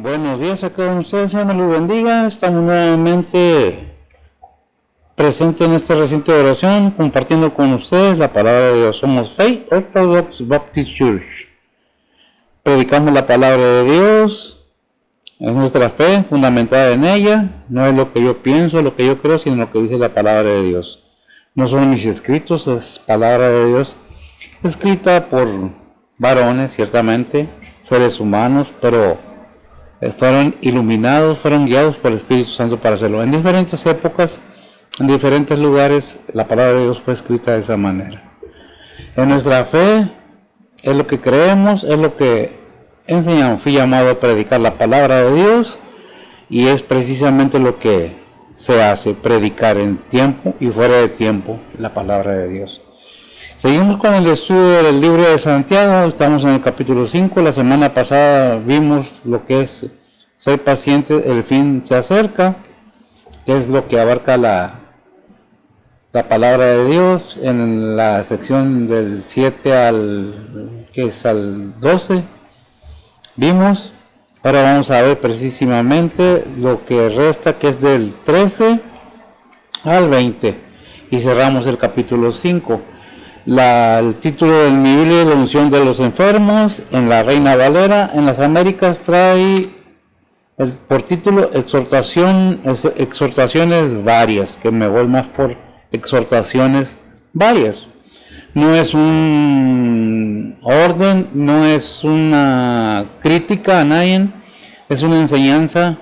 Buenos días a cada uno de ustedes, Señor me los bendiga. Estamos nuevamente presentes en este recinto de oración, compartiendo con ustedes la palabra de Dios. Somos Faith Orthodox Baptist Church. Predicamos la palabra de Dios, es nuestra fe fundamentada en ella. No es lo que yo pienso, lo que yo creo, sino lo que dice la palabra de Dios. No son mis escritos, es palabra de Dios, escrita por varones, ciertamente, seres humanos, pero fueron iluminados, fueron guiados por el Espíritu Santo para hacerlo. En diferentes épocas, en diferentes lugares, la palabra de Dios fue escrita de esa manera. En nuestra fe, es lo que creemos, es lo que enseñamos. Fui llamado a predicar la palabra de Dios y es precisamente lo que se hace, predicar en tiempo y fuera de tiempo la palabra de Dios. Seguimos con el estudio del libro de Santiago, estamos en el capítulo 5, la semana pasada vimos lo que es ser paciente, el fin se acerca, que es lo que abarca la palabra de Dios en la sección del 7 al 12, vimos, ahora vamos a ver precisamente lo que resta, que es del 13 al 20, y cerramos el capítulo 5. El título de mi Biblia es La unción de los enfermos, en la Reina Valera. En las Américas trae por título exhortaciones varias, que me voy más por exhortaciones varias. No es un orden, no es una crítica a nadie, es una enseñanza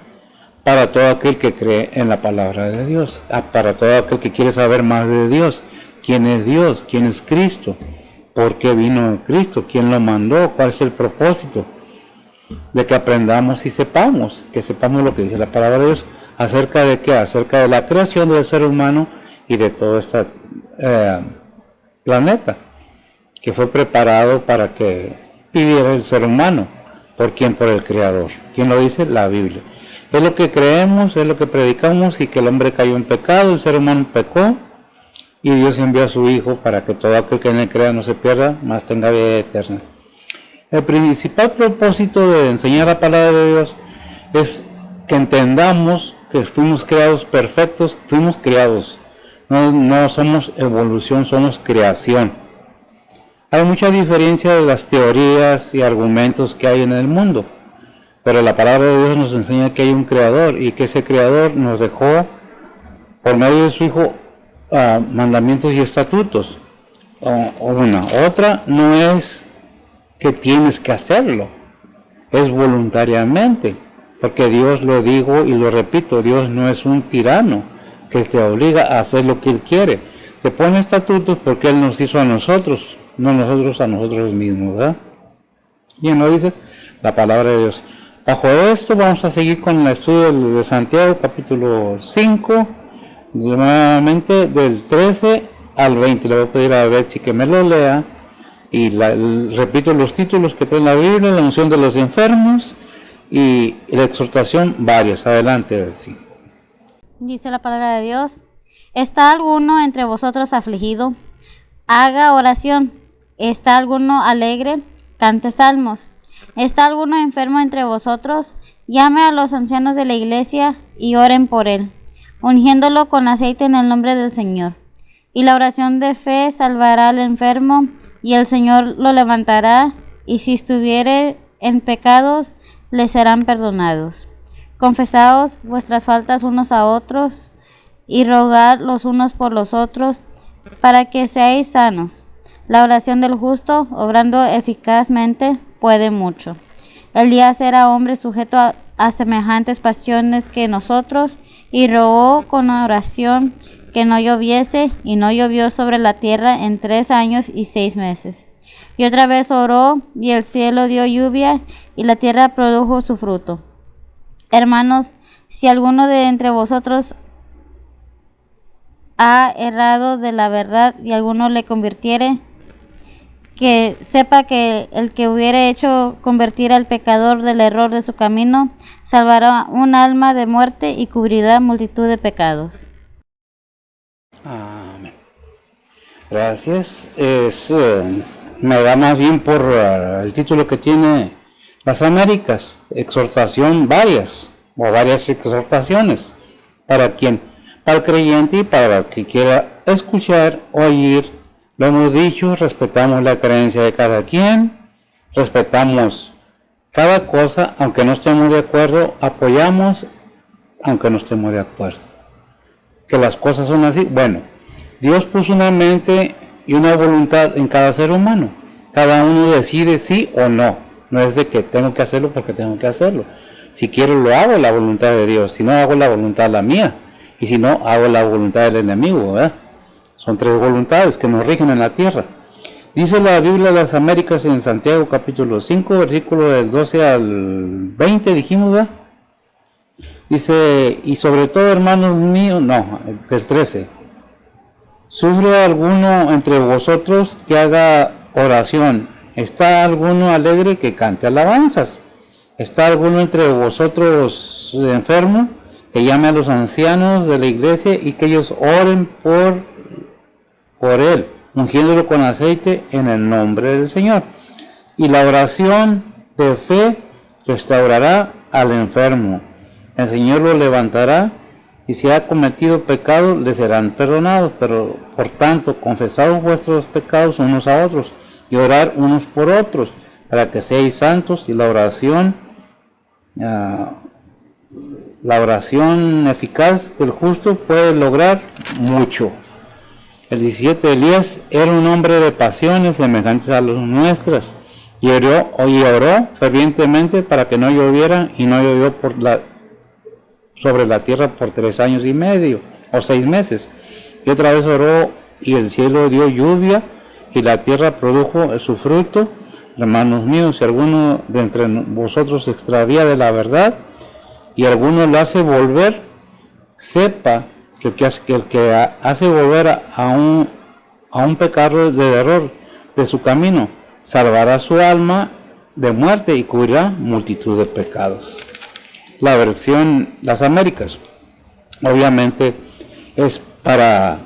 para todo aquel que cree en la palabra de Dios, para todo aquel que quiere saber más de Dios. ¿Quién es Dios? ¿Quién es Cristo? ¿Por qué vino Cristo? ¿Quién lo mandó? ¿Cuál es el propósito? De que aprendamos y sepamos, que sepamos lo que dice la palabra de Dios. ¿Acerca de qué? Acerca de la creación del ser humano y de todo este planeta, que fue preparado para que viviera el ser humano. ¿Por quién? Por el Creador. ¿Quién lo dice? La Biblia. Es lo que creemos, es lo que predicamos, y que el hombre cayó en pecado, el ser humano pecó, y Dios envió a su Hijo para que todo aquel que en él crea no se pierda, mas tenga vida eterna. El principal propósito de enseñar la palabra de Dios es que entendamos que fuimos creados perfectos, fuimos creados. No somos evolución, somos creación. Hay mucha diferencia de las teorías y argumentos que hay en el mundo, pero la palabra de Dios nos enseña que hay un creador y que ese creador nos dejó por medio de su Hijo mandamientos y estatutos. Otra no es que tienes que hacerlo, es voluntariamente, porque Dios lo digo y lo repito, Dios no es un tirano que te obliga a hacer lo que Él quiere. Te pone estatutos porque Él nos hizo a nosotros, no nosotros a nosotros mismos, ¿verdad? Y no dice la palabra de Dios. Bajo esto vamos a seguir con el estudio de Santiago, capítulo 5, nuevamente del 13 al 20. Le voy a pedir a Betsy que me lo lea y repito los títulos que trae la Biblia: la unción de los enfermos y la exhortación varias. Adelante, Betsy. Dice la palabra de Dios: ¿Está alguno entre vosotros afligido? Haga oración. ¿Está alguno alegre? Cante salmos. ¿Está alguno enfermo entre vosotros? Llame a los ancianos de la iglesia y oren por él, ungiéndolo con aceite en el nombre del Señor. Y la oración de fe salvará al enfermo, y el Señor lo levantará, y si estuviere en pecados, le serán perdonados. Confesaos vuestras faltas unos a otros, y rogad los unos por los otros, para que seáis sanos. La oración del justo, obrando eficazmente, puede mucho. Elías era hombre sujeto a semejantes pasiones que nosotros, y rogó con oración que no lloviese, y no llovió sobre la tierra en 3 años y 6 meses. Y otra vez oró, y el cielo dio lluvia, y la tierra produjo su fruto. Hermanos, si alguno de entre vosotros ha errado de la verdad, y alguno le convirtiere, que sepa que el que hubiere hecho convertir al pecador del error de su camino, salvará un alma de muerte y cubrirá multitud de pecados. Amén. Gracias. Me da más bien por el título que tiene: Las Américas, exhortación varias, o varias exhortaciones. ¿Para quién? Para el creyente y para el que quiera escuchar, oír. Lo hemos dicho, respetamos la creencia de cada quien, respetamos cada cosa, aunque no estemos de acuerdo, apoyamos, aunque no estemos de acuerdo. Que las cosas son así. Bueno, Dios puso una mente y una voluntad en cada ser humano. Cada uno decide sí o no. No es de que tengo que hacerlo porque tengo que hacerlo. Si quiero lo hago, la voluntad de Dios. Si no, hago la voluntad la mía. Y si no, hago la voluntad del enemigo, ¿verdad? Son tres voluntades que nos rigen en la tierra. Dice la Biblia de las Américas en Santiago capítulo 5, versículo del 12 al 20, dijimos, ¿verdad? Dice, y sobre todo, hermanos míos, no, del 13. ¿Sufre alguno entre vosotros que haga oración? ¿Está alguno alegre que cante alabanzas? ¿Está alguno entre vosotros enfermo que llame a los ancianos de la iglesia y que ellos oren por él, ungiéndolo con aceite en el nombre del Señor? Y la oración de fe restaurará al enfermo. El Señor lo levantará, y si ha cometido pecado, le serán perdonados. Pero, por tanto, confesad vuestros pecados unos a otros, y orar unos por otros, para que seáis santos. Y la oración eficaz del justo puede lograr mucho. El 17, Elías era un hombre de pasiones semejantes a las nuestras, y oró fervientemente para que no lloviera, y no llovió sobre la tierra por 3 años y medio, o 6 meses. Y otra vez oró, y el cielo dio lluvia, y la tierra produjo su fruto. Hermanos míos, si alguno de entre vosotros se extravía de la verdad, y alguno lo hace volver, sepa que el que hace volver a un pecador de error de su camino, salvará su alma de muerte y cubrirá multitud de pecados. La versión Las Américas, obviamente, es para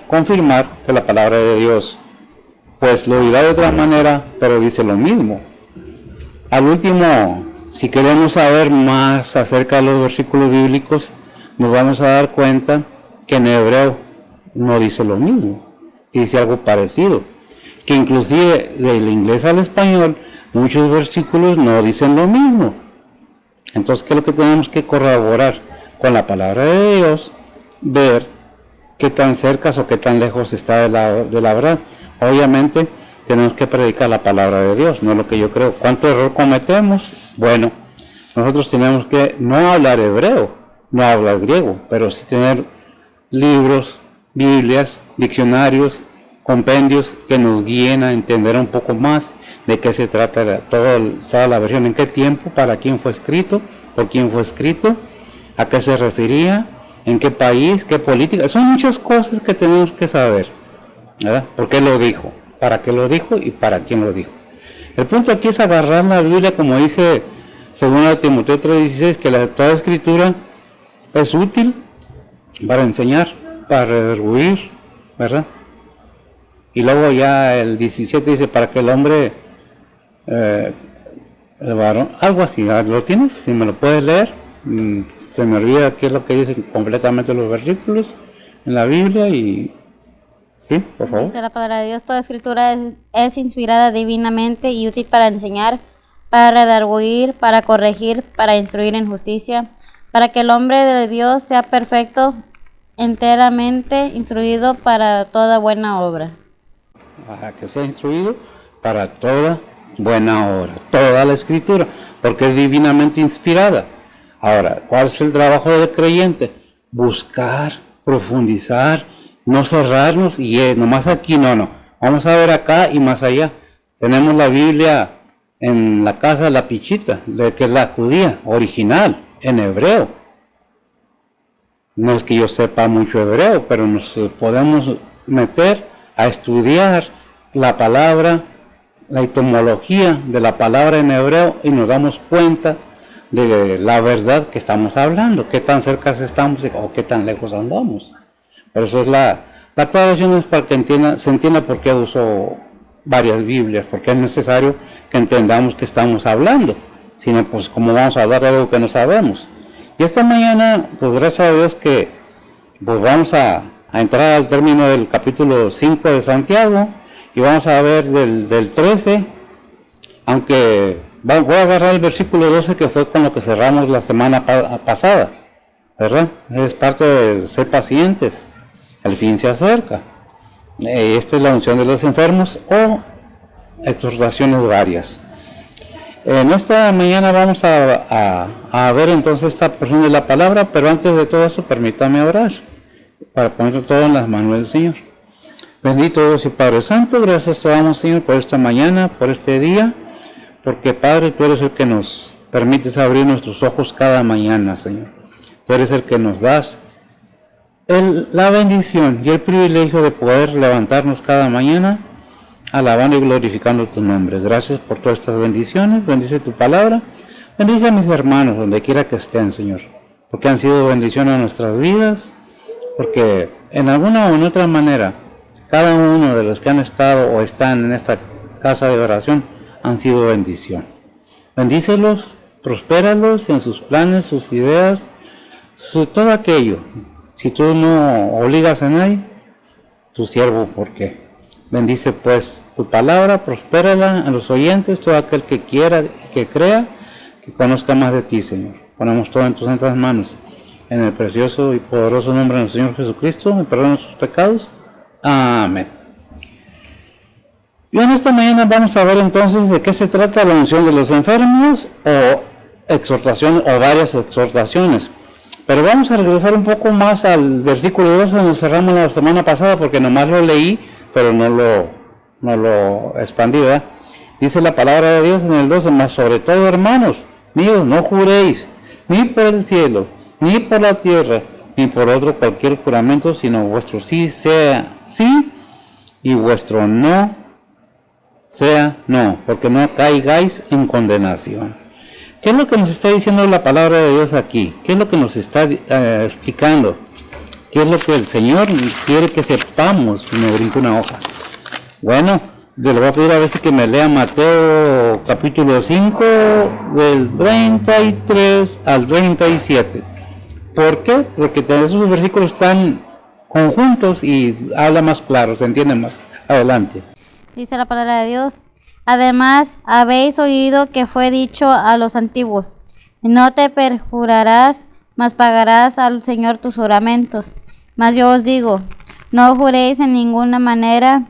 confirmar que la palabra de Dios, pues lo dirá de otra manera, pero dice lo mismo. Al último, si queremos saber más acerca de los versículos bíblicos, nos vamos a dar cuenta que en hebreo no dice lo mismo, dice algo parecido, que inclusive del inglés al español muchos versículos no dicen lo mismo. Entonces, ¿qué es lo que tenemos que corroborar? Con la palabra de Dios, ver qué tan cerca o qué tan lejos está de la verdad. Obviamente tenemos que predicar la palabra de Dios, no lo que yo creo. ¿Cuánto error cometemos? Bueno, nosotros tenemos que no hablar hebreo, no hablar griego, pero sí tener libros, Biblias, diccionarios, compendios que nos guíen a entender un poco más de qué se trata toda la versión, en qué tiempo, para quién fue escrito, por quién fue escrito, a qué se refería, en qué país, qué política. Son muchas cosas que tenemos que saber, ¿verdad? ¿Por qué lo dijo? ¿Para qué lo dijo? ¿Y para quién lo dijo? El punto aquí es agarrar la Biblia, como dice 2 Timoteo 3:16, que toda escritura es útil para enseñar, para redarguir, ¿verdad? Y luego ya el 17 dice, para que el hombre, el varón, algo así. ¿Lo tienes? Si me lo puedes leer. Se me olvida qué es lo que dicen completamente los versículos en la Biblia. Y sí, por favor. Dice la palabra de Dios, toda escritura es inspirada divinamente y útil para enseñar, para redarguir, para corregir, para instruir en justicia, para que el hombre de Dios sea perfecto, enteramente instruido para toda buena obra. Para que sea instruido para toda buena obra, toda la escritura, porque es divinamente inspirada. Ahora, ¿cuál es el trabajo del creyente? Buscar, profundizar, no cerrarnos y nomás aquí, no. Vamos a ver acá y más allá. Tenemos la Biblia en la casa de la Pichita, que es la judía, original, en hebreo. No es que yo sepa mucho hebreo, pero nos podemos meter a estudiar la palabra, la etimología de la palabra en hebreo, y nos damos cuenta de la verdad que estamos hablando, qué tan cerca estamos o qué tan lejos andamos. Pero eso es la aclaración, es para que se entienda por qué uso varias Biblias, porque es necesario que entendamos que estamos hablando, sino pues como vamos a hablar de algo que no sabemos. Y esta mañana, pues gracias a Dios que pues vamos a entrar al término del capítulo 5 de Santiago, y vamos a ver del 13, aunque voy a agarrar el versículo 12 que fue con lo que cerramos la semana pasada, ¿verdad? Es parte de ser pacientes, el fin se acerca. Esta es la unción de los enfermos o exhortaciones varias. En esta mañana vamos a ver entonces esta porción de la palabra, pero antes de todo eso permítame orar para poner todo en las manos del Señor. Bendito Dios y Padre Santo, gracias te damos, Señor, por esta mañana, por este día, porque Padre, tú eres el que nos permites abrir nuestros ojos cada mañana, Señor. Tú eres el que nos das la bendición y el privilegio de poder levantarnos cada mañana alabando y glorificando tu nombre. Gracias por todas estas bendiciones. Bendice tu palabra. Bendice a mis hermanos donde quiera que estén, Señor, porque han sido bendición a nuestras vidas, porque en alguna o en otra manera cada uno de los que han estado o están en esta casa de oración han sido bendición. Bendícelos, prospéralos en sus planes, sus ideas, todo aquello. Si tú no obligas a nadie, tu siervo, ¿por qué? Bendice pues tu palabra, prospérala a los oyentes, todo aquel que quiera, que crea, que conozca más de ti, Señor. Ponemos todo en tus santas manos, en el precioso y poderoso nombre del Señor Jesucristo, me perdona nuestros pecados. Amén. Y en esta mañana vamos a ver entonces de qué se trata la unción de los enfermos o exhortación o varias exhortaciones. Pero vamos a regresar un poco más al versículo 2 donde cerramos la semana pasada, porque nomás lo leí, pero no lo expandí, ¿verdad? Dice la palabra de Dios en el 12, más sobre todo, hermanos míos, no juréis, ni por el cielo, ni por la tierra, ni por otro cualquier juramento, sino vuestro sí sea sí, y vuestro no sea no, porque no caigáis en condenación. ¿Qué es lo que nos está diciendo la palabra de Dios aquí? ¿Qué es lo que nos está explicando? ¿Qué es lo que el Señor quiere que sepamos? Me brinco una hoja. Bueno, le voy a pedir a veces que me lea Mateo capítulo 5 del 33 al 37. ¿Por qué? Porque esos versículos están conjuntos y habla más claro, se entiende más. Adelante. Dice la palabra de Dios. Además, habéis oído que fue dicho a los antiguos, no te perjurarás, mas pagarás al Señor tus juramentos. Mas yo os digo, no juréis en ninguna manera,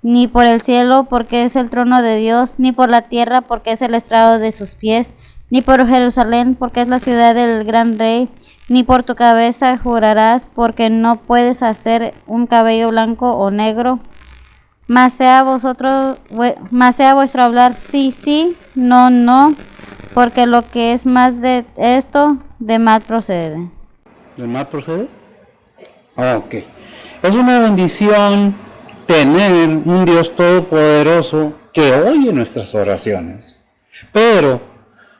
ni por el cielo, porque es el trono de Dios, ni por la tierra, porque es el estrado de sus pies, ni por Jerusalén, porque es la ciudad del gran rey, ni por tu cabeza jurarás, porque no puedes hacer un cabello blanco o negro. Mas sea vuestro hablar sí, sí, no, no, porque lo que es más de esto, de mal procede. ¿De mal procede? Ok. Es una bendición tener un Dios todopoderoso que oye nuestras oraciones. Pero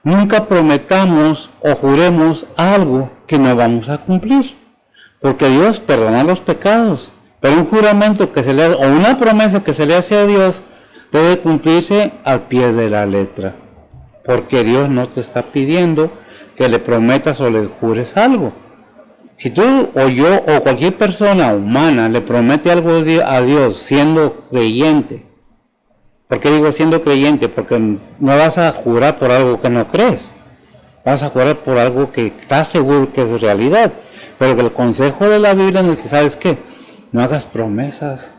nunca prometamos o juremos algo que no vamos a cumplir. Porque Dios perdona los pecados. Pero un juramento que se le o una promesa que se le hace a Dios debe cumplirse al pie de la letra. Porque Dios no te está pidiendo que le prometas o le jures algo. Si tú o yo o cualquier persona humana le promete algo a Dios siendo creyente, ¿por qué digo siendo creyente? Porque no vas a jurar por algo que no crees. Vas a jurar por algo que estás seguro que es realidad. Pero el consejo de la Biblia es que, ¿sabes qué? No hagas promesas,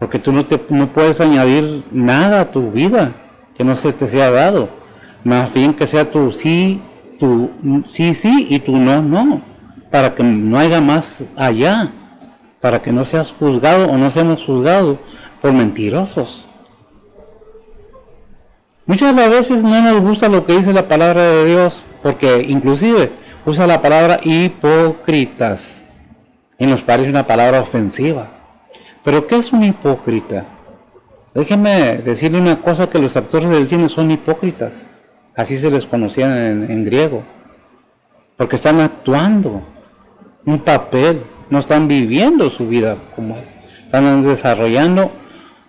porque tú no puedes añadir nada a tu vida que no se te sea dado. Más bien que sea tu sí y tu no, no, para que no haya más allá, para que no seas juzgado o no seamos juzgados por mentirosos. Muchas veces no nos gusta lo que dice la palabra de Dios, porque inclusive usa la palabra hipócritas. Y nos parece una palabra ofensiva. ¿Pero qué es un hipócrita? Déjenme decirle una cosa, que los actores del cine son hipócritas. Así se les conocían en griego. Porque están actuando un papel, no están viviendo su vida como es. Están desarrollando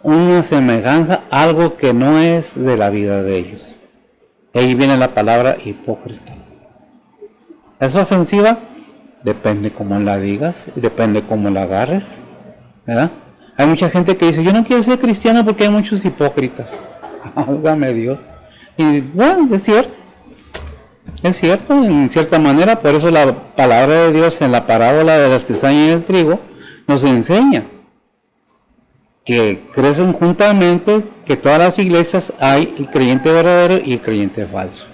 una semejanza, algo que no es de la vida de ellos. Ahí viene la palabra hipócrita. ¿Es ofensiva? Depende cómo la digas, depende cómo la agarres, ¿verdad? Hay mucha gente que dice, yo no quiero ser cristiano porque hay muchos hipócritas. Válgame Dios. Y bueno, es cierto, en cierta manera, por eso la palabra de Dios en la parábola de la cizaña y el trigo nos enseña que crecen juntamente, que todas las iglesias hay el creyente verdadero y el creyente falso.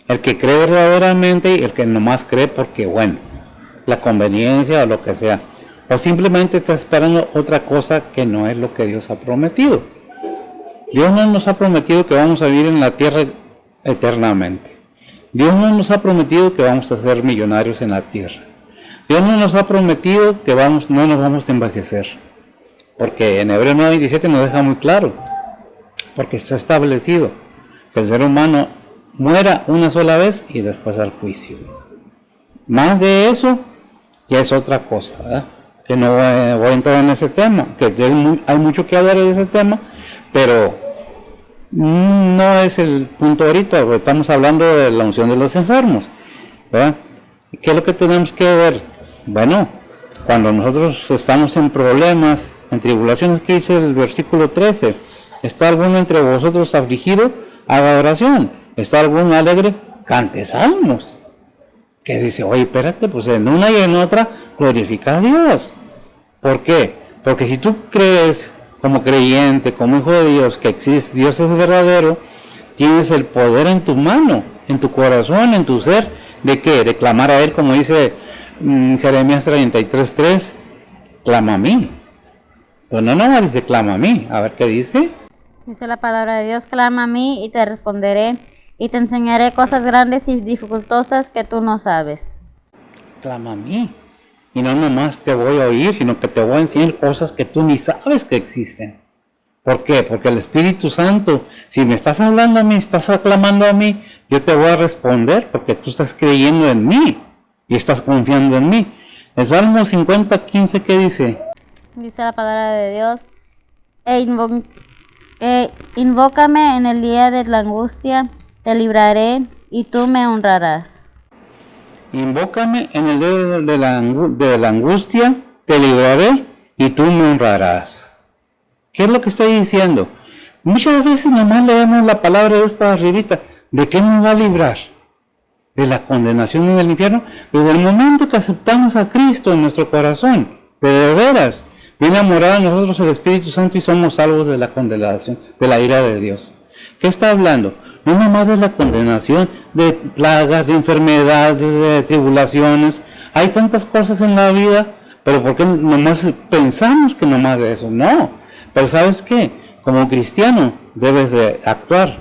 El que cree verdaderamente y el que nomás cree porque, bueno, la conveniencia o lo que sea. O simplemente está esperando otra cosa que no es lo que Dios ha prometido. Dios no nos ha prometido que vamos a vivir en la tierra eternamente. Dios no nos ha prometido que vamos a ser millonarios en la tierra. Dios no nos ha prometido que no nos vamos a envejecer. Porque en Hebreos 9:27 nos deja muy claro. Porque está establecido que el ser humano muera una sola vez y después al juicio. Más de eso ya es otra cosa, ¿verdad? Que no voy a entrar en ese tema, que hay mucho que hablar de ese tema, pero no es el punto ahorita, porque estamos hablando de la unción de los enfermos, ¿verdad? ¿Qué es lo que tenemos que ver? Bueno, cuando nosotros estamos en problemas, en tribulaciones, ¿qué dice el versículo 13? ¿Está alguno entre vosotros afligido? Haga oración. ¿Está alguno alegre? Cante salmos. Que dice, oye, espérate, pues en una y en otra glorifica a Dios. ¿Por qué? Porque si tú crees como creyente, como hijo de Dios, que existe, Dios es verdadero, tienes el poder en tu mano, en tu corazón, en tu ser, ¿de qué? De clamar a Él, como dice Jeremías 33:3, clama a mí. Pues no, dice clama a mí. A ver qué dice. Dice la palabra de Dios, clama a mí y te responderé y te enseñaré cosas grandes y dificultosas que tú no sabes. Clama a mí. Y no nomás te voy a oír, sino que te voy a enseñar cosas que tú ni sabes que existen. ¿Por qué? Porque el Espíritu Santo, si me estás hablando a mí, estás aclamando a mí, yo te voy a responder porque tú estás creyendo en mí y estás confiando en mí. El Salmo 50:15, ¿qué dice? Dice la palabra de Dios, invócame en el día de la angustia, te libraré y tú me honrarás. Invócame en el día de la angustia, te libraré y tú me honrarás. ¿Qué es lo que estoy diciendo? Muchas veces nomás leemos la palabra de Dios para arribita. ¿De qué nos va a librar? ¿De la condenación en el infierno? Desde el momento que aceptamos a Cristo en nuestro corazón, de veras, viene a morar en nosotros el Espíritu Santo y somos salvos de la condenación, de la ira de Dios. ¿Qué está hablando? No nomás de la condenación, de plagas, de enfermedades, de tribulaciones. Hay tantas cosas en la vida, pero ¿por qué nomás pensamos que nomás de eso? No, pero ¿sabes qué? Como cristiano debes de actuar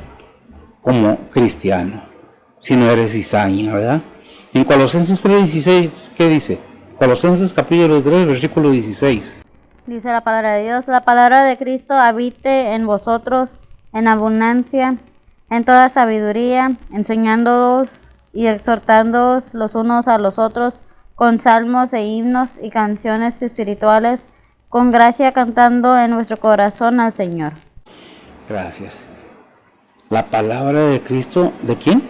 como cristiano, si no eres cizaña, ¿verdad? En Colosenses 3:16, ¿qué dice? Colosenses capítulo 3, versículo 16. Dice la palabra de Dios, la palabra de Cristo habite en vosotros en abundancia, en toda sabiduría, enseñándoos y exhortándoos los unos a los otros con salmos e himnos y canciones espirituales, con gracia cantando en vuestro corazón al Señor. Gracias. La palabra de Cristo, ¿de quién?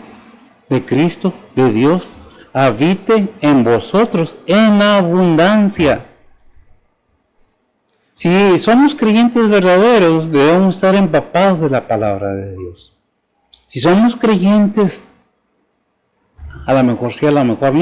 De Cristo, de Dios, habite en vosotros en abundancia. Si somos creyentes verdaderos, debemos estar empapados de la palabra de Dios. Si somos creyentes, a lo mejor sí, a lo mejor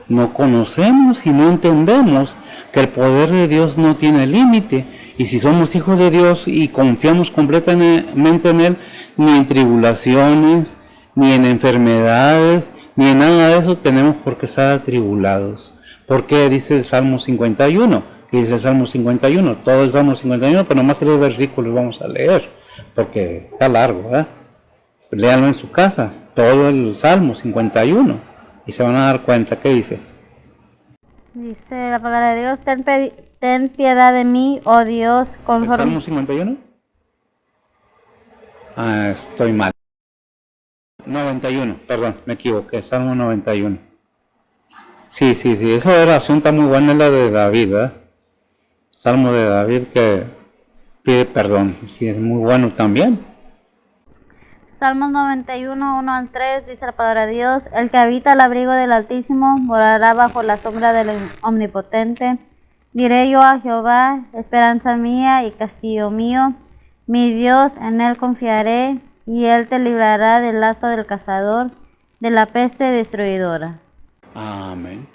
no conocemos y no entendemos que el poder de Dios no tiene límite. Y si somos hijos de Dios y confiamos completamente en Él, ni en tribulaciones, ni en enfermedades, ni en nada de eso tenemos por qué estar atribulados. Porque dice el Salmo 51, que dice el Salmo 51, todo el Salmo 51, pero nomás 3 versículos vamos a leer, porque está largo, ¿verdad? Léanlo en su casa, todo el Salmo 51, y se van a dar cuenta. ¿Qué dice? Dice la palabra de Dios, ten piedad de mí, oh Dios, conforme... ¿El Salmo 51? Ah, estoy mal. 91, perdón, me equivoqué, Salmo 91. Sí, esa oración está muy buena, es la de David, ¿verdad? Salmo de David, que pide perdón. Sí, es muy bueno también. Salmos 91, 1 al 3, dice la palabra de Dios: El que habita al abrigo del Altísimo morará bajo la sombra del Omnipotente. Diré yo a Jehová, esperanza mía y castillo mío, mi Dios, en él confiaré, y él te librará del lazo del cazador, de la peste destruidora. Amén.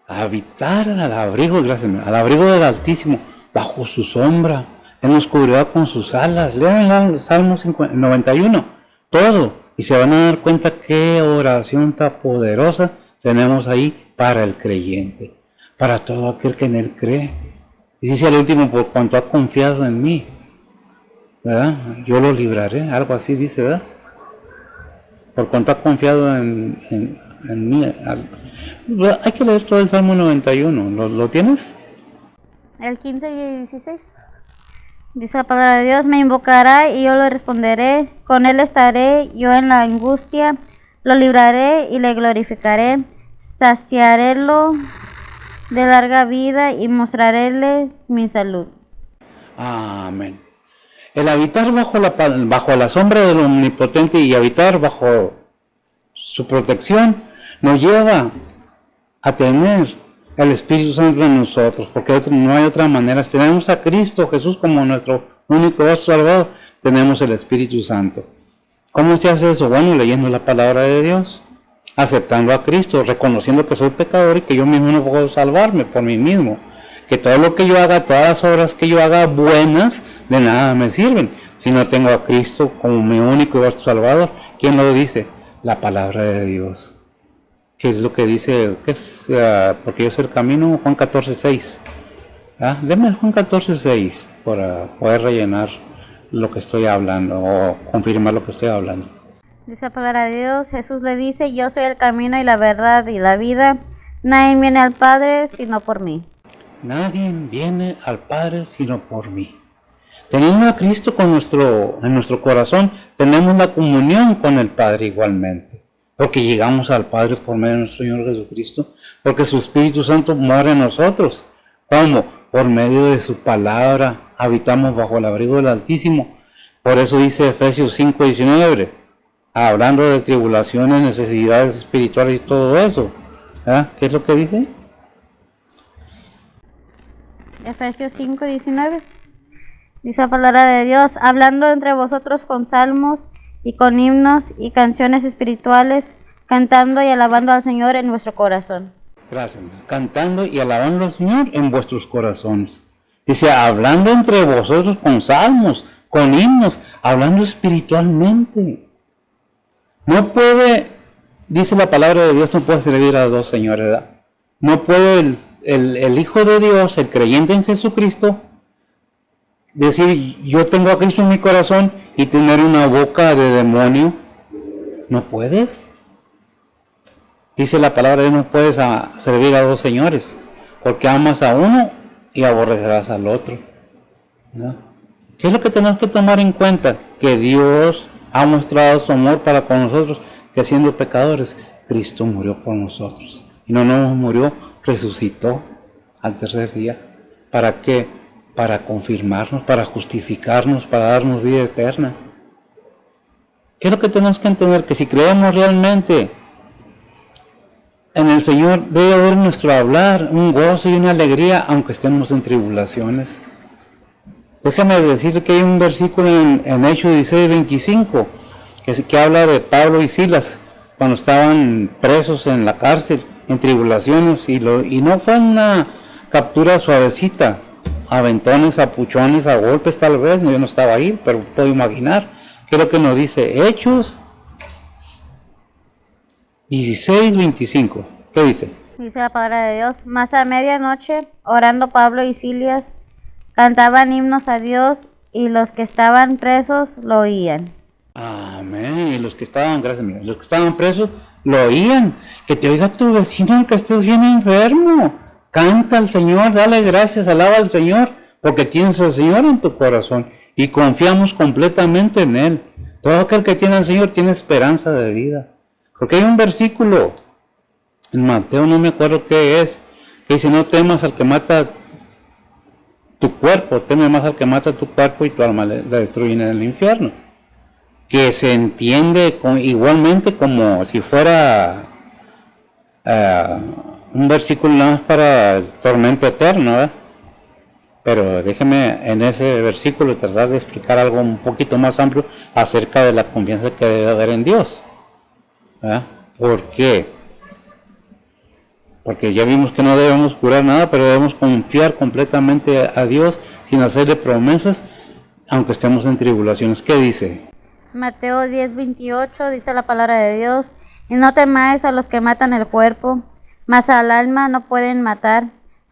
Habitar al abrigo, gracias, al abrigo del Altísimo, bajo su sombra, Él nos cubrirá con sus alas. Lean el Salmo 91, todo, y se van a dar cuenta qué oración tan poderosa tenemos ahí para el creyente, para todo aquel que en Él cree. Y dice al último, por cuanto ha confiado en mí, ¿verdad? Yo lo libraré, algo así dice, ¿verdad? Por cuanto ha confiado en mí. Hay que leer todo el Salmo 91. ¿Lo tienes? El 15 y 16. Dice la palabra de Dios: me invocará y yo le responderé, con él estaré yo en la angustia, lo libraré y le glorificaré, saciarélo de larga vida y mostraréle mi salud. Amén. El habitar bajo la sombra del Omnipotente y habitar bajo su protección nos lleva a tener el Espíritu Santo en nosotros, porque no hay otra manera. Si tenemos a Cristo Jesús como nuestro único Salvador, tenemos el Espíritu Santo. ¿Cómo se hace eso? Bueno, leyendo la palabra de Dios, aceptando a Cristo, reconociendo que soy pecador y que yo mismo no puedo salvarme por mí mismo, que todo lo que yo haga, todas las obras que yo haga buenas, de nada me sirven si no tengo a Cristo como mi único Salvador. ¿Quién lo dice? La palabra de Dios. ¿Qué es lo que dice? ¿Qué es? Porque yo soy el camino, Juan 14:6. Deme Juan 14:6 para poder rellenar lo que estoy hablando o confirmar lo que estoy hablando. Dice la palabra de Dios: Jesús le dice, yo soy el camino y la verdad y la vida, nadie viene al Padre sino por mí. Nadie viene al Padre sino por mí. Teniendo a Cristo en nuestro corazón, tenemos la comunión con el Padre igualmente. Porque llegamos al Padre por medio de nuestro Señor Jesucristo, porque su Espíritu Santo mora en nosotros. ¿Cómo? Por medio de su palabra habitamos bajo el abrigo del Altísimo. Por eso dice Efesios 5:19, hablando de tribulaciones, necesidades espirituales y todo eso. ¿Qué es lo que dice? Efesios 5:19. Dice la palabra de Dios: hablando entre vosotros con salmos y con himnos y canciones espirituales, cantando y alabando al Señor en vuestro corazón. Gracias. Cantando y alabando al Señor en vuestros corazones. Dice, hablando entre vosotros con salmos, con himnos, hablando espiritualmente. No puede, dice la palabra de Dios, no puede servir a dos señores, ¿verdad? No puede el Hijo de Dios, el creyente en Jesucristo, decir, yo tengo a Cristo en mi corazón y tener una boca de demonio. No puedes. Dice la palabra de Dios, no puedes servir a dos señores, porque amas a uno y aborrecerás al otro, ¿no? ¿Qué es lo que tenemos que tomar en cuenta? Que Dios ha mostrado su amor para con nosotros, que siendo pecadores, Cristo murió por nosotros. Y no nos murió, resucitó al tercer día. ¿Para qué? Para confirmarnos, para justificarnos, para darnos vida eterna. ¿Qué es lo que tenemos que entender? Que si creemos realmente en el Señor, debe haber en nuestro hablar un gozo y una alegría, aunque estemos en tribulaciones. Déjame decir que hay un versículo en Hechos 16:25 que habla de Pablo y Silas cuando estaban presos en la cárcel, en tribulaciones, y no fue una captura suavecita, aventones, apuchones, a golpes tal vez. Yo no estaba ahí, pero puedo imaginar. ¿Qué es lo que nos dice Hechos 16:25? ¿Qué dice? Dice la palabra de Dios: mas a medianoche, orando Pablo y Silas, cantaban himnos a Dios, y los que estaban presos lo oían. Amén. Y los que estaban, gracias mío, los que estaban presos lo oían. Que te oiga tu vecino aunque estés bien enfermo. Canta al Señor, dale gracias, alaba al Señor, porque tienes al Señor en tu corazón y confiamos completamente en Él. Todo aquel que tiene al Señor tiene esperanza de vida. Porque hay un versículo en Mateo, no me acuerdo qué es, que dice, no temas al que mata tu cuerpo, teme más al que mata tu cuerpo y tu alma la destruye en el infierno. Que se entiende igualmente como si fuera un versículo nada más para el tormento eterno, ¿verdad? Pero déjeme en ese versículo tratar de explicar algo un poquito más amplio acerca de la confianza que debe haber en Dios, ¿verdad? ¿Por qué? Porque ya vimos que no debemos jurar nada, pero debemos confiar completamente a Dios sin hacerle promesas, aunque estemos en tribulaciones. ¿Qué dice? Mateo 10:28 dice la palabra de Dios: y no temáis a los que matan el cuerpo, mas al alma no pueden matar.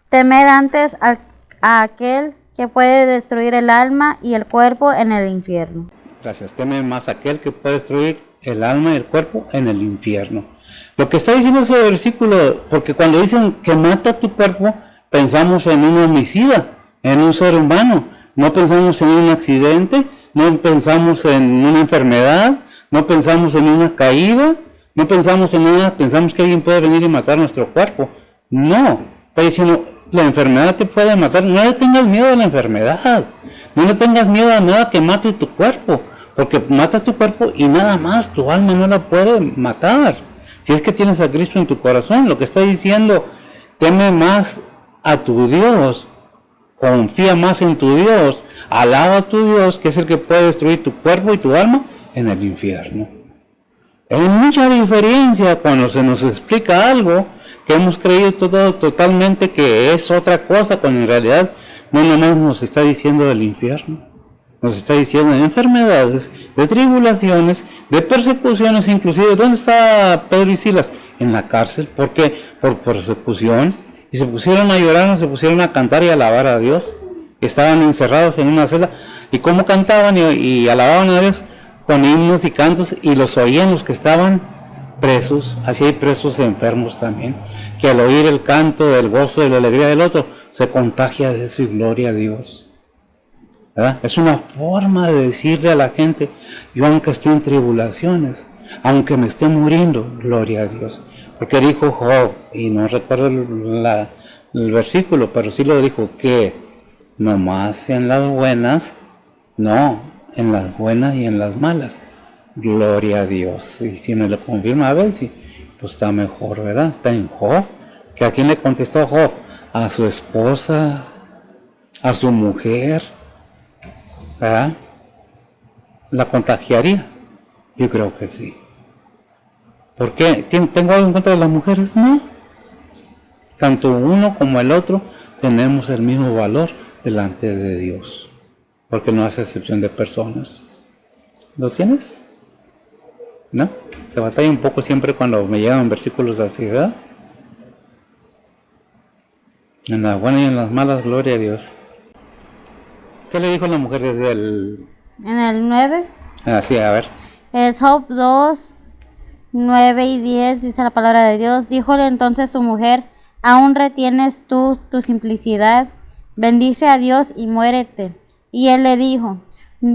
Temed antes a aquel que puede destruir el alma y el cuerpo en el infierno. Gracias. Teme más a aquel que puede destruir el alma y el cuerpo en el infierno. Lo que está diciendo ese versículo, porque cuando dicen que mata tu cuerpo, pensamos en un homicida, en un ser humano. No pensamos en un accidente, no pensamos en una enfermedad, no pensamos en una caída, no pensamos en nada, pensamos que alguien puede venir y matar nuestro cuerpo. No, está diciendo, la enfermedad te puede matar. No le tengas miedo a la enfermedad, no le tengas miedo a nada que mate tu cuerpo, porque mata tu cuerpo y nada más, tu alma no la puede matar. Si es que tienes a Cristo en tu corazón, lo que está diciendo, teme más a tu Dios, confía más en tu Dios, alaba a tu Dios, que es el que puede destruir tu cuerpo y tu alma en el infierno. Hay mucha diferencia cuando se nos explica algo que hemos creído totalmente que es otra cosa, cuando en realidad no nomás nos está diciendo del infierno. Nos está diciendo de enfermedades, de tribulaciones, de persecuciones, inclusive. ¿Dónde está Pedro y Silas? En la cárcel. ¿Por qué? Por persecución. Y se pusieron a llorar, se pusieron a cantar y a alabar a Dios. Estaban encerrados en una celda. ¿Y cómo cantaban y alababan a Dios? Con himnos y cantos, y los oían los que estaban presos. Así hay presos enfermos también, que al oír el canto del gozo y la alegría del otro, se contagia de eso y gloria a Dios. ¿Verdad? Es una forma de decirle a la gente, yo aunque esté en tribulaciones, aunque me esté muriendo, gloria a Dios. Porque dijo Job, y no recuerdo el versículo, pero sí lo dijo, que nomás en las buenas, no, en las buenas y en las malas, gloria a Dios. Y si me lo confirma, a ver si, pues está mejor, ¿verdad? Está en Job. ¿Que a quién le contestó Job? A su esposa, a su mujer, ¿verdad? ¿La contagiaría? Yo creo que sí. ¿Por qué? ¿Tengo algo en contra de las mujeres? No. Tanto uno como el otro tenemos el mismo valor delante de Dios, porque no hace excepción de personas. ¿Lo tienes? ¿No? Se batalla un poco siempre cuando me llegan versículos así, ¿verdad? En las buenas y en las malas, gloria a Dios. ¿Qué le dijo la mujer desde el...? En el 9. Sí, a ver. Es Job 2, 9 y 10, dice la palabra de Dios. Díjole entonces su mujer: ¿aún retienes tú tu simplicidad? Bendice a Dios y muérete. Y él le dijo: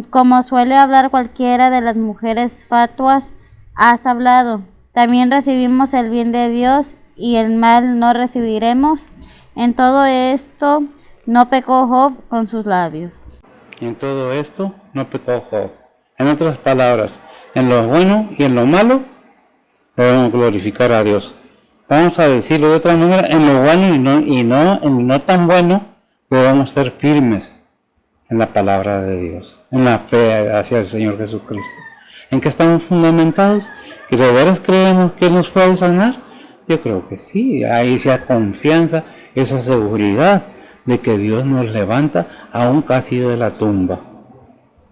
como suele hablar cualquiera de las mujeres fatuas, has hablado. También recibimos el bien de Dios y el mal no recibiremos. En todo esto no pecó Job con sus labios. En todo esto no pecó Job. En otras palabras, en lo bueno y en lo malo debemos glorificar a Dios. Vamos a decirlo de otra manera, en lo bueno y no en lo no tan bueno debemos ser firmes en la palabra de Dios, en la fe hacia el Señor Jesucristo. ¿En qué estamos fundamentados? ¿Y de veras creemos que Él nos puede sanar? Yo creo que sí. Hay esa confianza, esa seguridad de que Dios nos levanta aún casi de la tumba.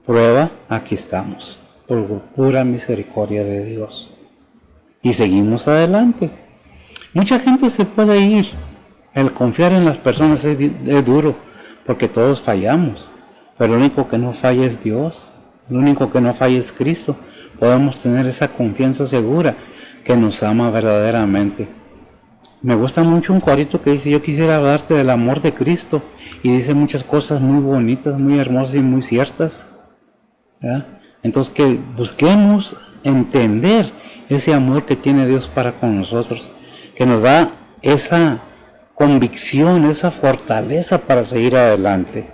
Prueba, aquí estamos, por pura misericordia de Dios. Y seguimos adelante. Mucha gente se puede ir. El confiar en las personas es duro, porque todos fallamos. Pero lo único que no falla es Dios. Lo único que no falla es Cristo. Podemos tener esa confianza segura que nos ama verdaderamente. Me gusta mucho un corito que dice: yo quisiera hablarte del amor de Cristo, y dice muchas cosas muy bonitas, muy hermosas y muy ciertas, ¿verdad? Entonces que busquemos entender ese amor que tiene Dios para con nosotros, que nos da esa convicción, esa fortaleza para seguir adelante.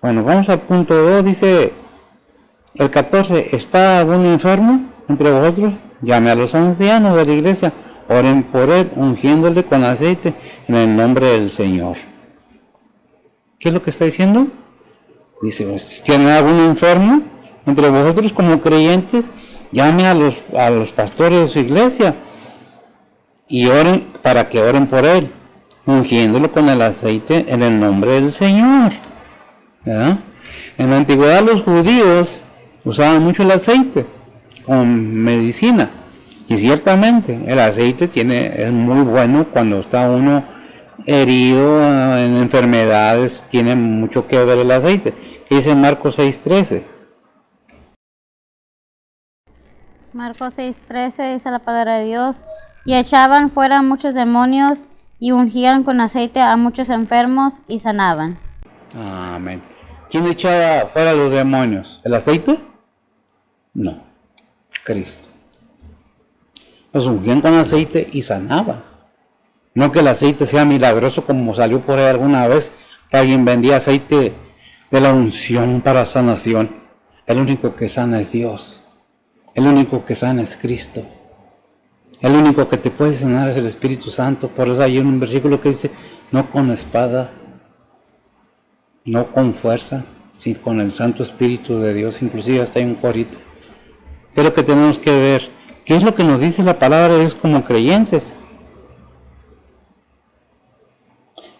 Bueno, vamos al punto 2, dice el 14, ¿está algún enfermo entre vosotros? Llame a los ancianos de la iglesia, oren por él, ungiéndole con aceite en el nombre del Señor. ¿Qué es lo que está diciendo? Dice, si tienen algún enfermo entre vosotros como creyentes, llame a los pastores de su iglesia y oren para que oren por él, ungiéndolo con el aceite en el nombre del Señor. ¿Verdad? En la antigüedad los judíos usaban mucho el aceite con medicina, y ciertamente el aceite es muy bueno cuando está uno herido en enfermedades, tiene mucho que ver el aceite. Dice Marcos 6:13. Marcos 6:13 dice la palabra de Dios, y echaban fuera muchos demonios y ungían con aceite a muchos enfermos y sanaban. Amén. ¿Quién echaba fuera los demonios? ¿El aceite? No, Cristo. Los ungían con aceite y sanaban. No que el aceite sea milagroso como salió por ahí alguna vez, que alguien vendía aceite de la unción para sanación. El único que sana es Dios. El único que sana es Cristo. El único que te puede sanar es el Espíritu Santo. Por eso hay un versículo que dice, no con espada, no con fuerza, sino con el Santo Espíritu de Dios. Inclusive hasta hay un corito. ¿Qué es lo que tenemos que ver? ¿Qué es lo que nos dice la palabra de Dios como creyentes?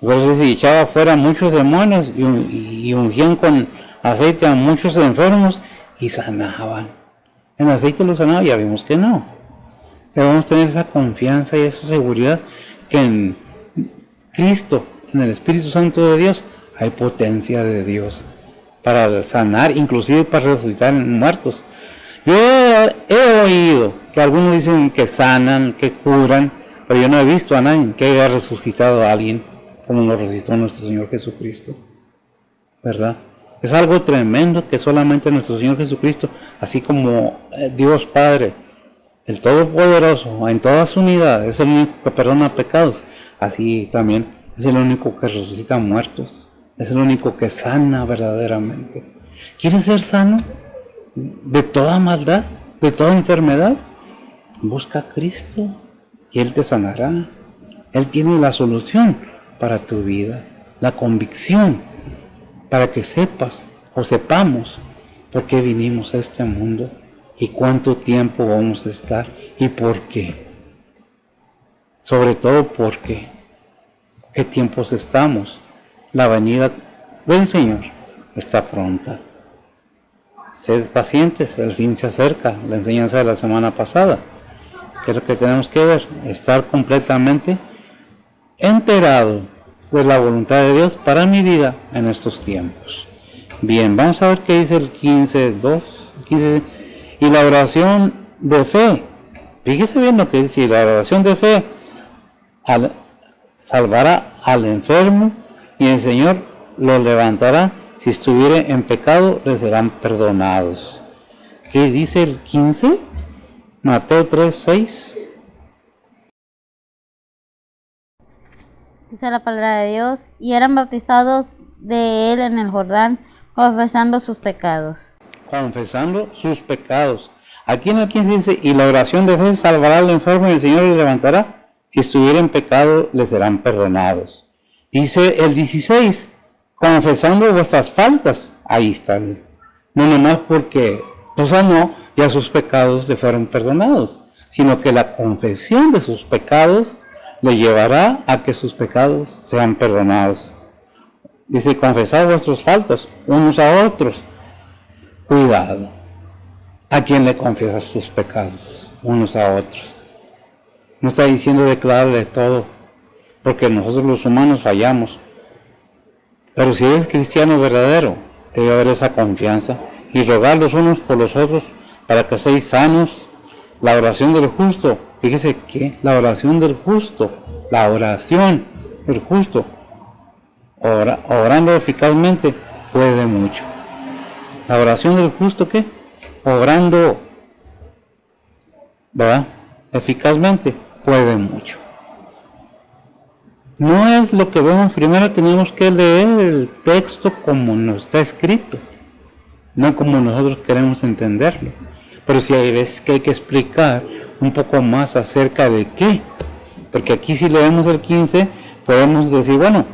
Por eso si echaba fuera muchos demonios y ungían con aceite a muchos enfermos y sanaban. En aceite lo sanaba, ya vimos que no. Debemos tener esa confianza y esa seguridad que en Cristo, en el Espíritu Santo de Dios, hay potencia de Dios para sanar, inclusive para resucitar muertos. Yo he oído que algunos dicen que sanan, que curan, pero yo no he visto a nadie que haya resucitado a alguien como lo resucitó nuestro Señor Jesucristo, ¿verdad? Es algo tremendo que solamente nuestro Señor Jesucristo, así como Dios Padre, el Todopoderoso, en toda su unidad, es el único que perdona pecados, así también es el único que resucita muertos, es el único que sana verdaderamente. ¿Quieres ser sano de toda maldad, de toda enfermedad? Busca a Cristo y Él te sanará. Él tiene la solución para tu vida, la convicción para que sepas o sepamos por qué vinimos a este mundo y cuánto tiempo vamos a estar y por qué. Sobre todo por qué tiempos estamos. La venida del Señor está pronta. Sed pacientes, el fin se acerca, la enseñanza de la semana pasada. ¿Qué es lo que tenemos que ver? Estar completamente enterado de la voluntad de Dios para mi vida en estos tiempos. Bien, vamos a ver qué dice el 15:2. Y la oración de fe. Fíjese bien lo que dice, la oración de fe salvará al enfermo y el Señor lo levantará. Si estuviere en pecado, les serán perdonados. ¿Qué dice el 15? Mateo 3:6. Dice la palabra de Dios, y eran bautizados de él en el Jordán, confesando sus pecados. Confesando sus pecados. Aquí en el 15 dice, y la oración de fe salvará al enfermo y el Señor le levantará. Si estuviera en pecado, les serán perdonados. Dice el 16, confesando vuestras faltas. Ahí están. No nomás porque los sanó, ya sus pecados le fueron perdonados, sino que la confesión de sus pecados le llevará a que sus pecados sean perdonados. Dice, confesad vuestras faltas unos a otros. Cuidado. ¿A quién le confiesas tus pecados? Unos a otros. No está diciendo declararle todo, porque nosotros los humanos fallamos. Pero si eres cristiano verdadero, debe haber esa confianza y rogar los unos por los otros para que seáis sanos. La oración del justo, fíjese que la oración del justo, orando eficazmente, puede mucho. La oración del justo, ¿qué? Orando, ¿verdad? Eficazmente, puede mucho. No es lo que vemos, primero tenemos que leer el texto como nos está escrito, no como nosotros queremos entenderlo. Pero si hay veces que hay que explicar un poco más acerca de qué, porque aquí si leemos el 15, podemos decir, bueno,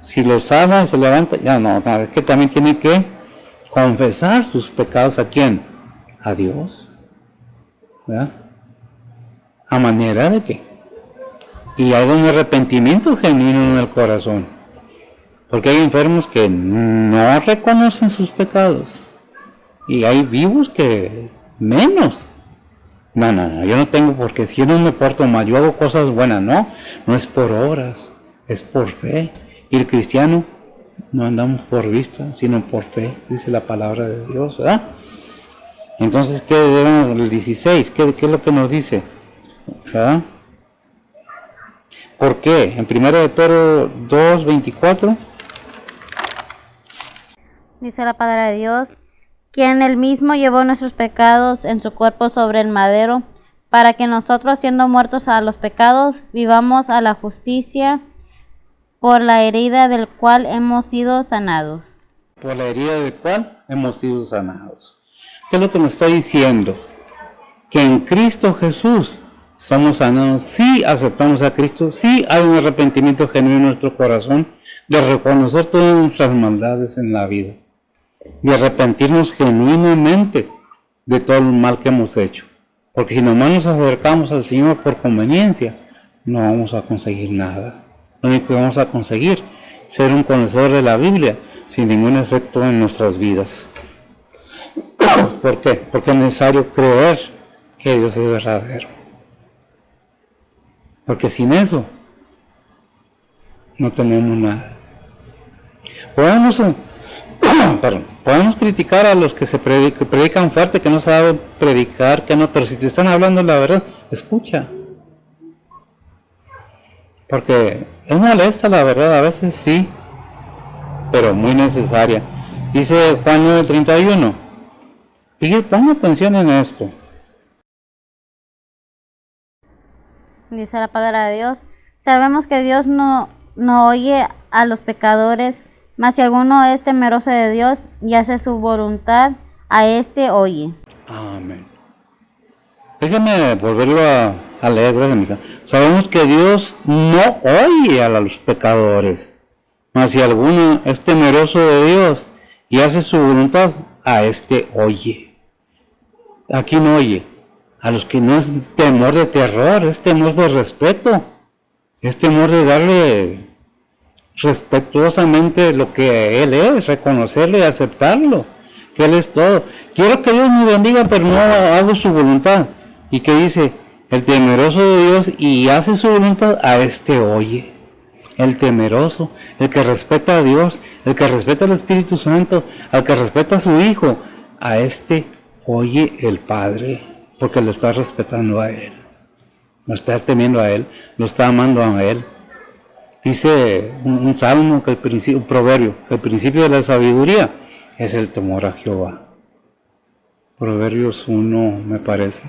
si lo sana y se levanta, ya no, es que también tiene que confesar sus pecados. ¿A quién? A Dios, ¿verdad? ¿A manera de qué? Y hay un arrepentimiento genuino en el corazón, porque hay enfermos que no reconocen sus pecados, y hay vivos que menos. No, yo no tengo, porque si yo no me porto mal, yo hago cosas buenas, no es por obras, es por fe. Y el cristiano no andamos por vista, sino por fe, dice la palabra de Dios, ¿verdad? Entonces, ¿qué debemos? El 16, ¿qué es lo que nos dice? ¿Verdad? ¿Por qué? En 1 de Pedro 2:24 dice la palabra de Dios, quien él mismo llevó nuestros pecados en su cuerpo sobre el madero, para que nosotros, siendo muertos a los pecados, vivamos a la justicia, por la herida del cual hemos sido sanados. Por la herida del cual hemos sido sanados. ¿Qué es lo que nos está diciendo? Que en Cristo Jesús somos sanados. Si aceptamos a Cristo, si hay un arrepentimiento genuino en nuestro corazón, de reconocer todas nuestras maldades en la vida, de arrepentirnos genuinamente de todo el mal que hemos hecho. Porque si nomás nos acercamos al Señor por conveniencia, no vamos a conseguir nada. Lo único que vamos a conseguir es ser un conocedor de la Biblia sin ningún efecto en nuestras vidas. ¿Por qué? Porque es necesario creer que Dios es verdadero. Porque sin eso no tenemos nada. Podemos criticar a los que se predican fuerte, que no saben predicar, que no, pero si te están hablando la verdad, escucha. Porque es molesta la verdad, a veces sí, pero muy necesaria. Dice Juan 9:31. Fíjate, ponga atención en esto. Dice la palabra de Dios, sabemos que Dios no oye a los pecadores, mas si alguno es temeroso de Dios y hace su voluntad, a éste oye. Amén. Déjame volverlo a leer, gracias, amiga. Sabemos que Dios no oye a los pecadores, mas si alguno es temeroso de Dios y hace su voluntad, a éste oye. ¿A quién oye? A los que no es temor de terror, es temor de respeto, es temor de darle respetuosamente lo que Él es, reconocerlo y aceptarlo, que Él es todo. Quiero que Dios me bendiga, pero no hago su voluntad. Y que dice, el temeroso de Dios y hace su voluntad, a este oye. El temeroso, el que respeta a Dios, el que respeta al Espíritu Santo, al que respeta a su Hijo, a este oye el Padre, porque lo está respetando a Él, lo está temiendo a Él, lo está amando a Él. Dice un salmo, un proverbio, que el principio de la sabiduría es el temor a Jehová. Proverbios 1, me parece.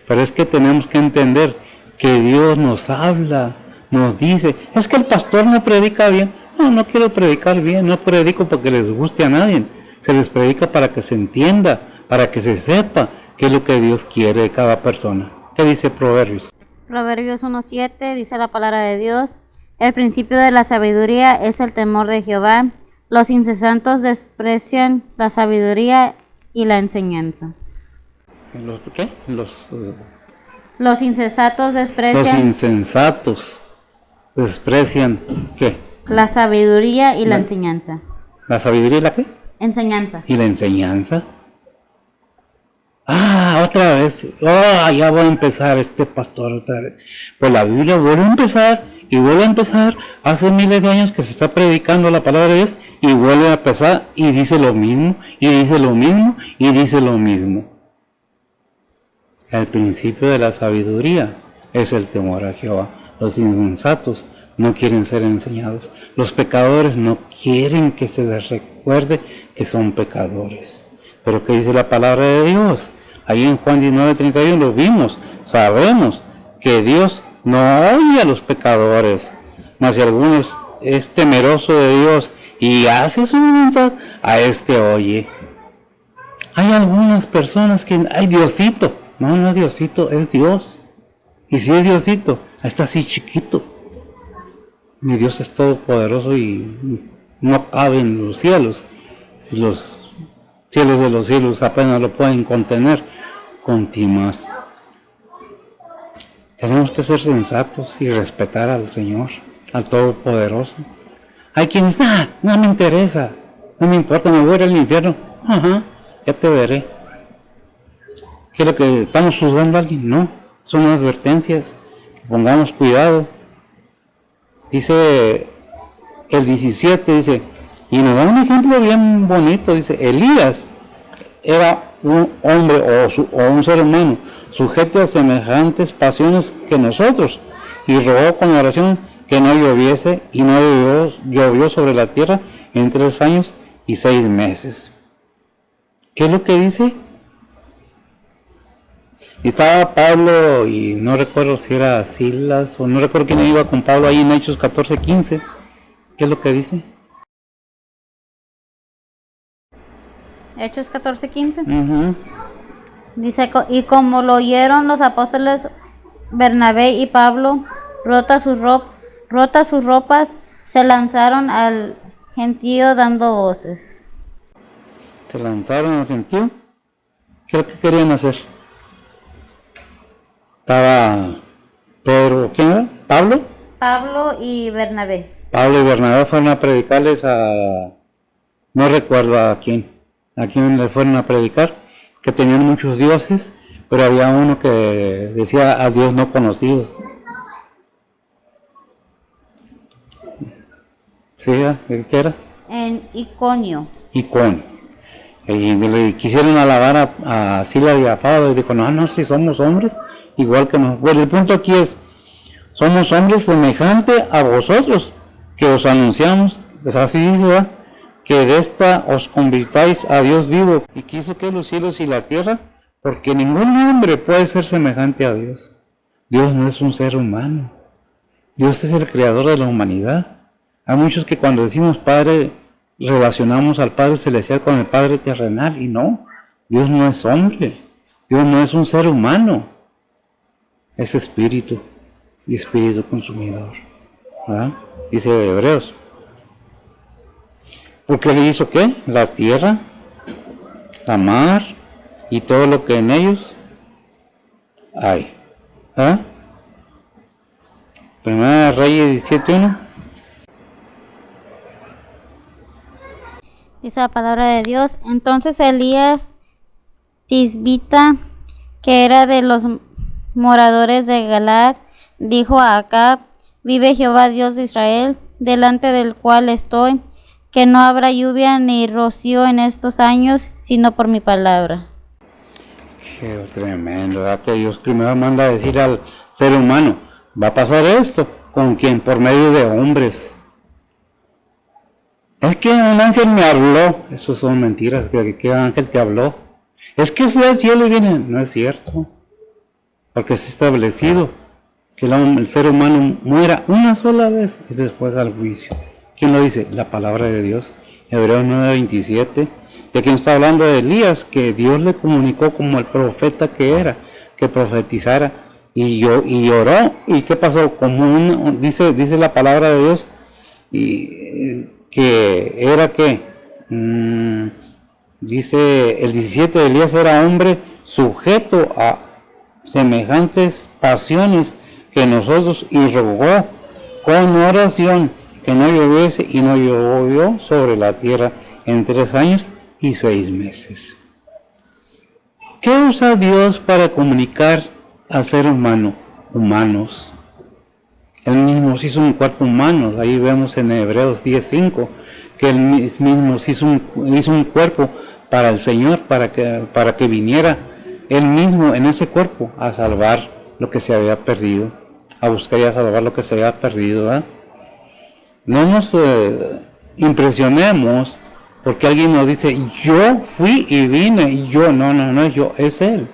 Pero es que tenemos que entender que Dios nos habla, nos dice, es que el pastor no predica bien. No quiero predicar bien, no predico porque les guste a nadie. Se les predica para que se entienda, para que se sepa qué es lo que Dios quiere de cada persona. ¿Qué dice Proverbios? Proverbios 1:7 dice la palabra de Dios, el principio de la sabiduría es el temor de Jehová, los insensatos desprecian la sabiduría y la enseñanza. ¿Qué? Los insensatos desprecian... Los insensatos desprecian, ¿qué? La sabiduría y la enseñanza. ¿La sabiduría y la qué? Enseñanza. ¿Y la enseñanza? Otra vez. Ya voy a empezar este pastor otra vez. Pues la Biblia vuelve a empezar y vuelve a empezar. Hace miles de años que se está predicando la palabra de Dios y vuelve a empezar y dice lo mismo, y dice lo mismo, y dice lo mismo. El principio de la sabiduría es el temor a Jehová. Los insensatos no quieren ser enseñados. Los pecadores no quieren que se les recuerde que son pecadores. Pero ¿qué dice la palabra de Dios? Ahí en Juan 19:31 lo vimos. Sabemos que Dios no oye a los pecadores, Mas si alguno es temeroso de Dios y hace su voluntad, a este oye. Hay algunas personas que, ay, Diosito. No, no es Diosito, es Dios. Y si es Diosito, está así chiquito. Mi Dios es todopoderoso y no cabe en los cielos. Si los cielos de los cielos apenas lo pueden contener, conti más. Tenemos que ser sensatos y respetar al Señor, al Todopoderoso. Hay quienes, no me interesa, no me importa, me voy a ir al infierno. Ajá, ya te veré. ¿Qué es lo que estamos juzgando a alguien? No, son advertencias, que pongamos cuidado. Dice el 17, dice, y nos da un ejemplo bien bonito, dice, Elías era un hombre o un ser humano sujeto a semejantes pasiones que nosotros, y rogó con oración que no lloviese, y no llovió sobre la tierra en 3 años y 6 meses. ¿Qué es lo que dice? Y estaba Pablo, y no recuerdo si era Silas, o no recuerdo quién iba con Pablo ahí en Hechos 14:15. ¿Qué es lo que dice? Hechos 14:15. Dice, y como lo oyeron los apóstoles Bernabé y Pablo, rotas sus ropas, se lanzaron al gentío dando voces. ¿Se lanzaron al gentío? ¿Qué es lo que querían hacer? Estaba Pedro, ¿quién era? ¿Pablo? Pablo y Bernabé. Pablo y Bernabé fueron a predicarles no recuerdo a quién le fueron a predicar, que tenían muchos dioses, pero había uno que decía a Dios no conocido. ¿Sí? ¿Qué era? En Iconio. Iconio. Y le quisieron alabar a Silas y a Pablo, y dijo, no, si somos hombres, igual que nosotros. Bueno, el punto aquí es, somos hombres semejante a vosotros, que os anunciamos, así dice, ¿verdad?, que de esta os convirtáis a Dios vivo, y quiso que los cielos y la tierra, porque ningún hombre puede ser semejante a Dios. Dios no es un ser humano, Dios es el creador de la humanidad. Hay muchos que cuando decimos Padre, relacionamos al Padre Celestial con el Padre terrenal, y no, Dios no es hombre, Dios no es un ser humano, es espíritu, y espíritu consumidor, ¿verdad? Dice Hebreos. Porque le hizo ¿qué? La tierra, la mar y todo lo que en ellos hay. ¿Ah? Primera Reyes 17:1. Dice la palabra de Dios. Entonces Elías Tisbita, que era de los moradores de Galaad, dijo a Acab, vive Jehová Dios de Israel, delante del cual estoy, que no habrá lluvia ni rocío en estos años, sino por mi palabra. Qué tremendo, ¿verdad? Que Dios primero manda a decir al ser humano, va a pasar esto, ¿con quién? Por medio de hombres. Es que un ángel me habló, eso son mentiras, que ángel te habló. Es que fue al cielo y viene, no es cierto, porque es establecido que el ser humano muera una sola vez y después al juicio. ¿Quién lo dice? La palabra de Dios, Hebreos 9:27. Y aquí nos está hablando de Elías, que Dios le comunicó como el profeta que era, que profetizara, y oró. ¿Y qué pasó? Como dice la palabra de Dios, y que era que, dice el 17, de Elías era hombre sujeto a semejantes pasiones que nosotros, y rogó con oración que no lloviese, y no llovió sobre la tierra en 3 años y 6 meses. ¿Qué usa Dios para comunicar al ser humano? Humanos. Él mismo se hizo un cuerpo humano. Ahí vemos en Hebreos 10:5 que Él mismo se hizo un cuerpo para el Señor, para que viniera Él mismo en ese cuerpo a salvar lo que se había perdido, a buscar y a salvar lo que se había perdido, ¿verdad? No nos impresionemos porque alguien nos dice, yo fui y vine, y yo, no, yo, es Él.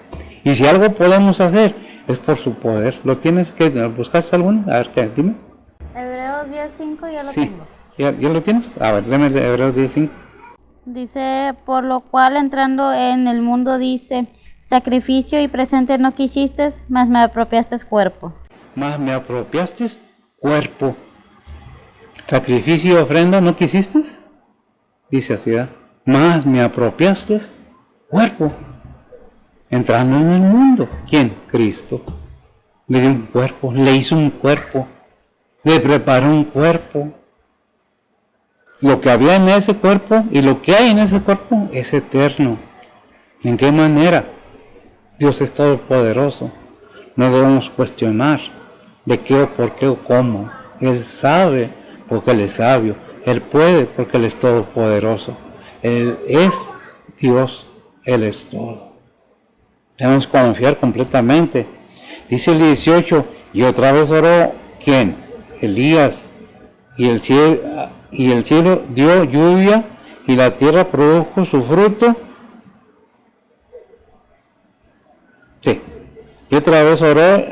Y si algo podemos hacer, es por su poder. ¿Lo tienes que buscar alguno? A ver, ¿qué? Dime. Hebreos Hebreos 10:5 ya lo Sí. tengo. ¿Ya lo tienes? A ver, léeme Hebreos 10:5. Dice, por lo cual entrando en el mundo dice, sacrificio y presente no quisiste, mas me apropiaste cuerpo. Más me apropiaste cuerpo. Sacrificio y ofrenda no quisiste. Dice así, ¿verdad? Más me apropiaste cuerpo. Entrando en el mundo. ¿Quién? Cristo. Le dio un cuerpo, le hizo un cuerpo, le preparó un cuerpo. Lo que había en ese cuerpo y lo que hay en ese cuerpo es eterno. ¿En qué manera? Dios es todopoderoso. No debemos cuestionar de qué o por qué o cómo. Él sabe porque Él es sabio. Él puede porque Él es todopoderoso. Él es Dios. Él es todo. Debemos confiar completamente. Dice el 18, y otra vez oró, ¿quién? Elías. Y el cielo dio lluvia y la tierra produjo su fruto. Sí. Y otra vez oró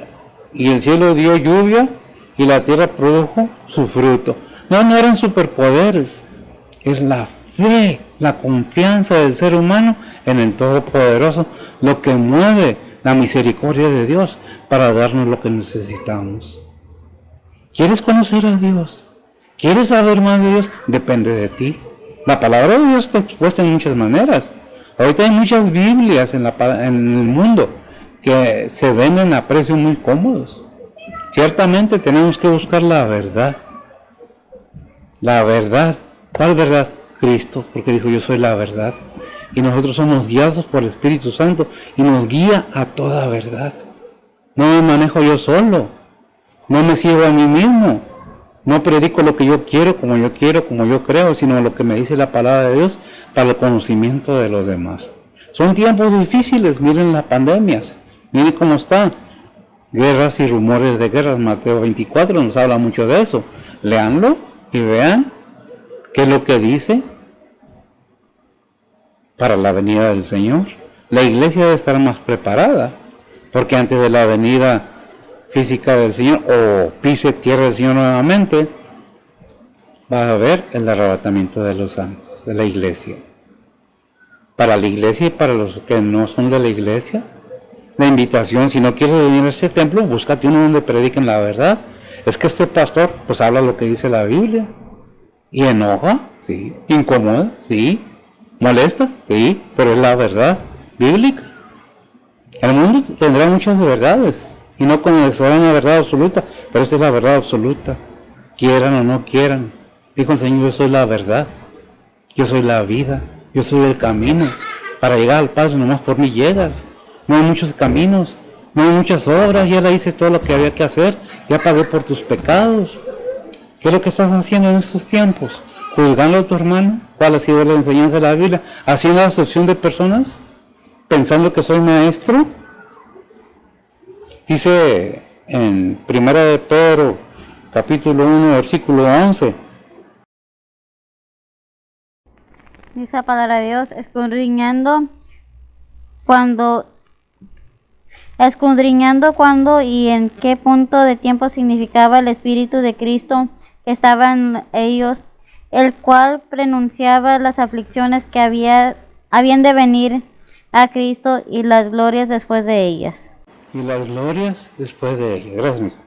y el cielo dio lluvia y la tierra produjo su fruto. No eran superpoderes. Es la fe, la confianza del ser humano en el Todopoderoso lo que mueve la misericordia de Dios para darnos lo que necesitamos. ¿Quieres conocer a Dios? ¿Quieres saber más de Dios? Depende de ti. La palabra de Dios está expuesta en muchas maneras. Ahorita hay muchas Biblias en el mundo que se venden a precios muy cómodos. Ciertamente tenemos que buscar la verdad. La verdad. ¿Cuál verdad? Cristo, porque dijo yo soy la verdad. Y nosotros somos guiados por el Espíritu Santo y nos guía a toda verdad. No me manejo yo solo. No me sigo a mí mismo. No predico lo que yo quiero, como yo creo, sino lo que me dice la palabra de Dios para el conocimiento de los demás. Son tiempos difíciles, miren las pandemias, miren cómo están. Guerras y rumores de guerras, Mateo 24 nos habla mucho de eso. Leanlo y vean qué es lo que dice para la venida del Señor. La iglesia debe estar más preparada, porque antes de la venida física del Señor o pise tierra del Señor nuevamente, va a haber el arrebatamiento de los santos, de la iglesia. Para la iglesia y para los que no son de la iglesia, la invitación, si no quieres venir a este templo, búscate uno donde prediquen la verdad. Es que este pastor pues habla lo que dice la Biblia y enoja, sí, incomoda, sí, molesta, sí, pero es la verdad bíblica. El mundo tendrá muchas verdades y no conocerán la verdad absoluta, pero esta es la verdad absoluta, quieran o no quieran. Dijo el Señor, yo soy la verdad, yo soy la vida, yo soy el camino. Para llegar al Padre nomás por mí llegas. No hay muchos caminos, no hay muchas obras, ya le hice todo lo que había que hacer, ya pagué por tus pecados. ¿Qué es lo que estás haciendo en estos tiempos? ¿Juzgando a tu hermano? ¿Cuál ha sido la enseñanza de la Biblia? ¿Haciendo acepción de personas? ¿Pensando que soy maestro? Dice en 1 de Pedro, capítulo 1, versículo 11. Dice la palabra de Dios, escudriñando cuándo y en qué punto de tiempo significaba el Espíritu de Cristo que estaba en ellos, el cual pronunciaba las aflicciones que habían de venir a Cristo y las glorias después de ellas. Y las glorias después de ellas. Gracias, mijo.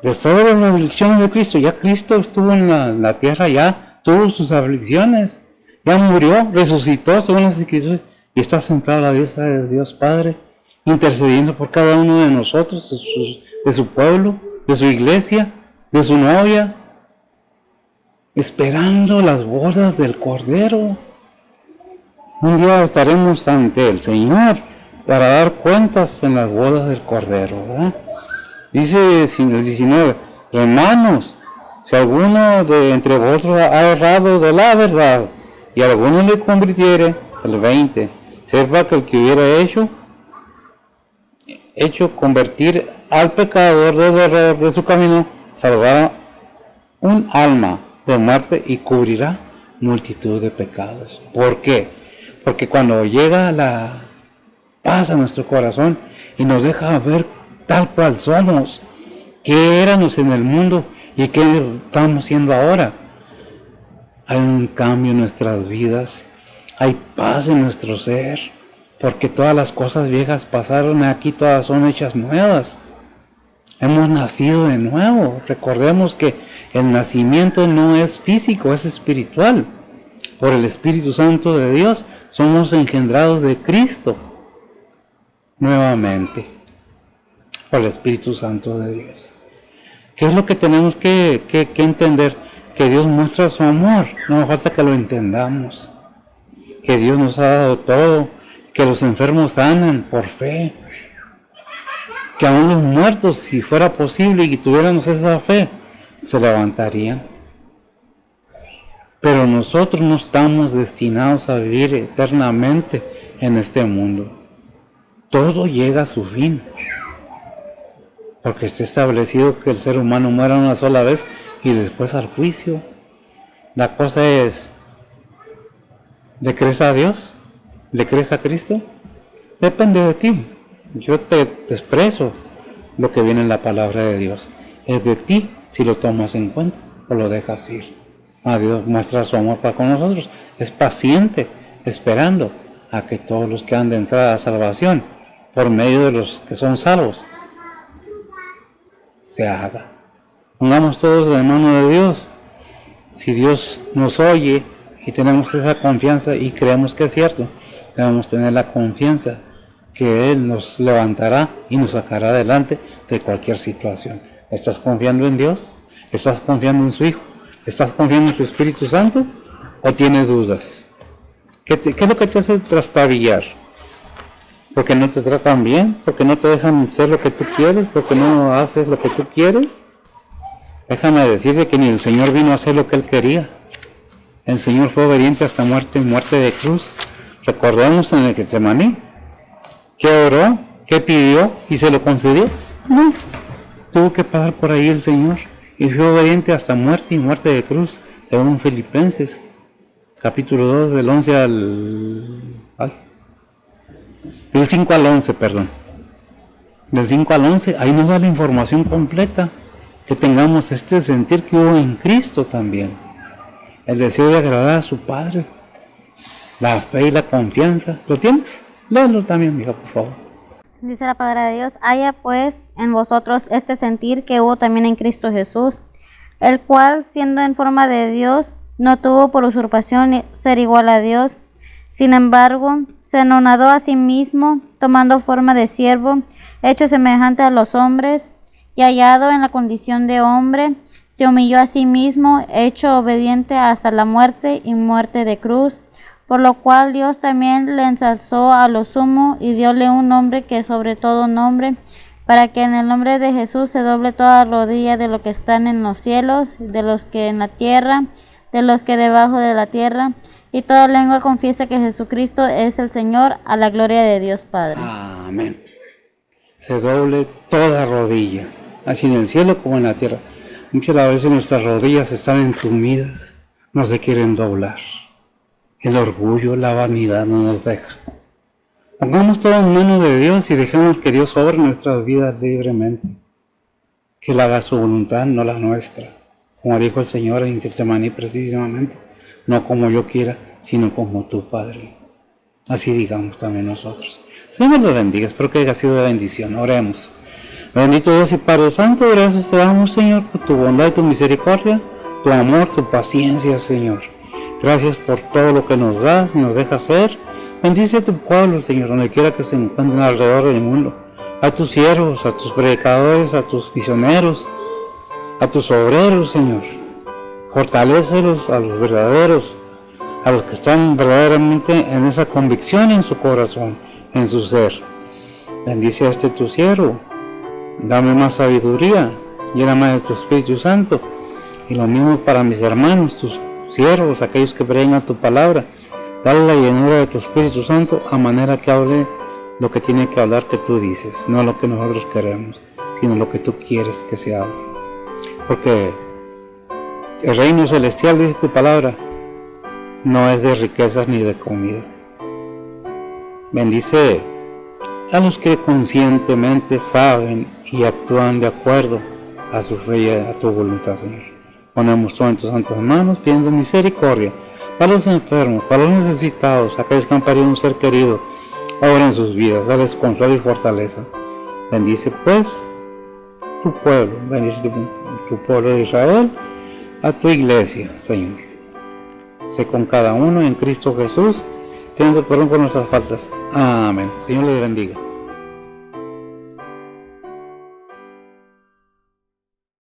Después de las aflicciones de Cristo, ya Cristo estuvo en la tierra, ya tuvo sus aflicciones, ya murió, resucitó según las Escrituras y está sentado a la diestra de Dios Padre, intercediendo por cada uno de nosotros, de su pueblo, de su iglesia, de su novia, esperando las bodas del Cordero. Un día estaremos ante el Señor para dar cuentas en las bodas del Cordero, ¿verdad? Dice el 19, hermanos, si alguno de entre vosotros ha errado de la verdad y alguno le convirtiere, el 20, sepa que el que hubiera hecho convertir al pecador del error de su camino, salvará un alma de muerte y cubrirá multitud de pecados. ¿Por qué? Porque cuando llega la paz a nuestro corazón y nos deja ver tal cual somos, que éramos en el mundo ¿Y qué estamos haciendo ahora? Hay un cambio en nuestras vidas, hay paz en nuestro ser, porque todas las cosas viejas pasaron, aquí todas son hechas nuevas. Hemos nacido de nuevo. Recordemos que el nacimiento no es físico, es espiritual. Por el Espíritu Santo de Dios somos engendrados de Cristo nuevamente, por el Espíritu Santo de Dios. ¿Qué es lo que tenemos que entender? Que Dios muestra su amor, no hace falta que lo entendamos. Que Dios nos ha dado todo, que los enfermos sanan por fe, que aún los muertos, si fuera posible y tuviéramos esa fe, se levantarían. Pero nosotros no estamos destinados a vivir eternamente en este mundo. Todo llega a su fin, porque está establecido que el ser humano muera una sola vez y después al juicio. La cosa es, ¿le crees a Dios? ¿Le crees a Cristo? Depende de ti. Yo te expreso lo que viene en la palabra de Dios. Es de ti si lo tomas en cuenta o lo dejas ir. Dios muestra su amor para con nosotros. Es paciente, esperando a que todos los que han de entrar a la salvación, por medio de los que son salvos, se haga. Pongamos todos de mano de Dios. Si Dios nos oye y tenemos esa confianza y creemos que es cierto, debemos tener la confianza que Él nos levantará y nos sacará adelante de cualquier situación. ¿Estás confiando en Dios? ¿Estás confiando en su Hijo? ¿Estás confiando en su Espíritu Santo? ¿O tienes dudas? ¿Qué es lo que te hace trastabillar? ¿Porque no te tratan bien? ¿Porque no te dejan hacer lo que tú quieres? ¿Porque no haces lo que tú quieres? Déjame decirte que ni el Señor vino a hacer lo que Él quería. El Señor fue obediente hasta muerte de cruz. Recordemos en el Getsemaní. ¿Qué oró? ¿Qué pidió? ¿Y se lo concedió? No. Tuvo que pasar por ahí el Señor. Y fue obediente hasta muerte y muerte de cruz. Según Filipenses, capítulo 2, del 11 del 5 al 11, perdón. Del 5 al 11, ahí nos da la información completa. Que tengamos este sentir que hubo en Cristo también. El deseo de agradar a su Padre. La fe y la confianza. ¿Lo tienes? Léelo también, mija, por favor. Dice la palabra de Dios: haya pues en vosotros este sentir que hubo también en Cristo Jesús, el cual, siendo en forma de Dios, no tuvo por usurpación ser igual a Dios. Sin embargo, se anonadó a sí mismo, tomando forma de siervo, hecho semejante a los hombres, y hallado en la condición de hombre, se humilló a sí mismo, hecho obediente hasta la muerte y muerte de cruz. Por lo cual Dios también le ensalzó a lo sumo y dióle un nombre que sobre todo nombre, para que en el nombre de Jesús se doble toda rodilla de los que están en los cielos, de los que en la tierra, de los que debajo de la tierra, y toda lengua confiesa que Jesucristo es el Señor, a la gloria de Dios Padre. Amén. Se doble toda rodilla, así en el cielo como en la tierra. Muchas veces nuestras rodillas están entumidas, no se quieren doblar. El orgullo, la vanidad no nos deja. Pongamos todo en manos de Dios y dejemos que Dios obre nuestras vidas libremente. Que Él haga su voluntad, no la nuestra. Como dijo el Señor en Getsemaní precisamente, no como yo quiera, sino como tu Padre. Así digamos también nosotros. Señor los bendiga, espero que haya sido de bendición. Oremos. Bendito Dios y Padre Santo, gracias te damos, Señor, por tu bondad y tu misericordia, tu amor, tu paciencia, Señor. Gracias por todo lo que nos das y nos dejas hacer. Bendice a tu pueblo, Señor, donde quiera que se encuentren alrededor del mundo. A tus siervos, a tus predicadores, a tus misioneros, a tus obreros, Señor. Fortalécelos a los verdaderos, a los que están verdaderamente en esa convicción en su corazón, en su ser. Bendice a este tu siervo. Dame más sabiduría, lléname de tu Espíritu Santo. Y lo mismo para mis hermanos, tus siervos, aquellos que predican tu palabra. Dale la llenura de tu Espíritu Santo a manera que hable lo que tiene que hablar que tú dices, no lo que nosotros queremos, sino lo que tú quieres que se hable. Porque el reino celestial, dice tu palabra, no es de riquezas ni de comida. Bendice a los que conscientemente saben y actúan de acuerdo a su fe y a tu voluntad, Señor. Ponemos todo en tus santas manos, pidiendo misericordia para los enfermos, para los necesitados, aquellos que han perdido un ser querido, ahora en sus vidas, dales consuelo y fortaleza. Bendice pues tu pueblo, bendice tu pueblo de Israel, a tu iglesia, Señor. Sé con cada uno en Cristo Jesús, pidiendo perdón por nuestras faltas. Amén. Señor les bendiga.